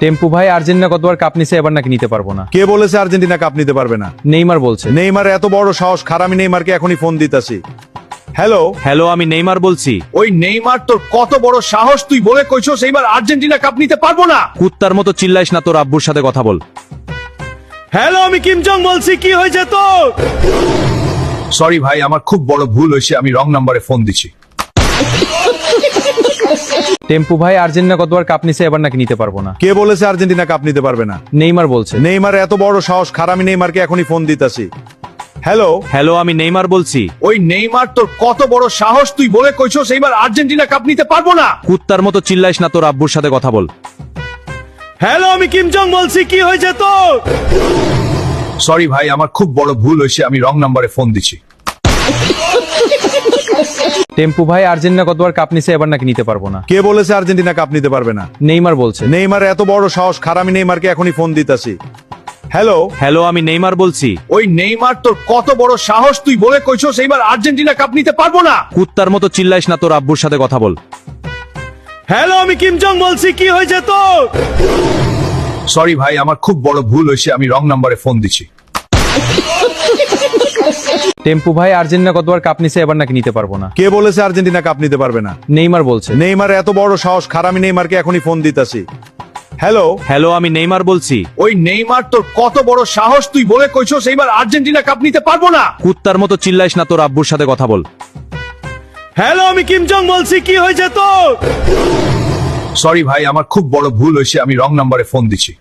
টেম্পু ভাই, আর্জেন্টিনা কতবার কাপ নিছে, এবার নাকি নিতে পারবো না। কে বলেছে আর্জেন্টিনা কাপ নিতে পারবে না? নেইমার বলছে। নেইমার এত বড় সাহস? খারাপ, আমি নেইমারকে এখনই ফোন দিতাছি। হ্যালো হ্যালো, আমি নেইমার বলছি। ওই নেইমার, তোর কত বড় সাহস, তুই বলে কইছস এইবার আর্জেন্টিনা কাপ নিতে পারবো না? কুত্তার মতো চিল্লাইস না, তোর আব্বুর সাথে কথা বল। হ্যালো, আমি কিম জং বলছি, কি হয়েছে তোর? সরি ভাই, আমার খুব বড় ভুল হয়েছে, আমি রং নাম্বারে ফোন দিছি। টেম্পু ভাই, আর্জেন্টিনা কতবার কাপ নিছে, এবার নাকি নিতে পারবো না। কে বলেছে আর্জেন্টিনা কাপ নিতে পারবে না? নেইমার বলছে। নেইমার এত বড় সাহস? খারাপ, আমি নেইমারকে এখনই ফোন দিতাছি। হ্যালো হ্যালো, আমি নেইমার বলছি। ওই নেইমার, তোর কত বড় সাহস, তুই বলে কইছস এইবার আর্জেন্টিনা কাপ নিতে পারবো না? কুত্তার মতো চিল্লাইস না, তোর আব্বুর সাথে কথা বল। হ্যালো, আমি কিম জং বলছি, কি হয়েছে তোর? সরি ভাই, আমার খুব বড় ভুল হয়েছে, আমি রং নাম্বারে ফোন দিছি। টেম্পু ভাই, আর্জেন্টিনা কতবার কাপ নিছে, এবার নাকি নিতে পারবো না। কে বলেছে আর্জেন্টিনা কাপ নিতে পারবে না? নেইমার বলছে। নেইমার এত বড় সাহস? খারাপ, আমি নেইমারকে এখনই ফোন দিতাছি। হ্যালো হ্যালো, আমি নেইমার বলছি। ওই নেইমার, তোর কত বড় সাহস, তুই বলে কইছস এইবার আর্জেন্টিনা কাপ নিতে পারবো না? কুত্তার মতো চিল্লাইস না, তোর আব্বুর সাথে কথা বল। হ্যালো, আমি কিম জং বলছি, কি হয়েছে তোর? সরি ভাই, আমার খুব বড় ভুল হয়েছে, আমি রং নাম্বারে ফোন দিছি। টেম্পু ভাই, আর্জেন্টিনা কতবার কাপ নিছে, এবার নাকি নিতে পারবো না। কে বলেছে আর্জেন্টিনা কাপ নিতে পারবে না? নেইমার বলছে। নেইমার এত বড় সাহস? খারাপ, আমি নেইমারকে এখনই ফোন দিতাছি। হ্যালো হ্যালো, আমি নেইমার বলছি। ওই নেইমার, তোর কত বড় সাহস, তুই বলে কইছস এইবার আর্জেন্টিনা কাপ নিতে পারবো না? কুত্তার মতো চিল্লাইস না, তোর আব্বুর সাথে কথা বল। হ্যালো, আমি কিম জং বলছি, কি হয়েছে তোর? সরি ভাই, আমার খুব বড় ভুল হয়েছে, আমি রং নাম্বারে ফোন দিছি।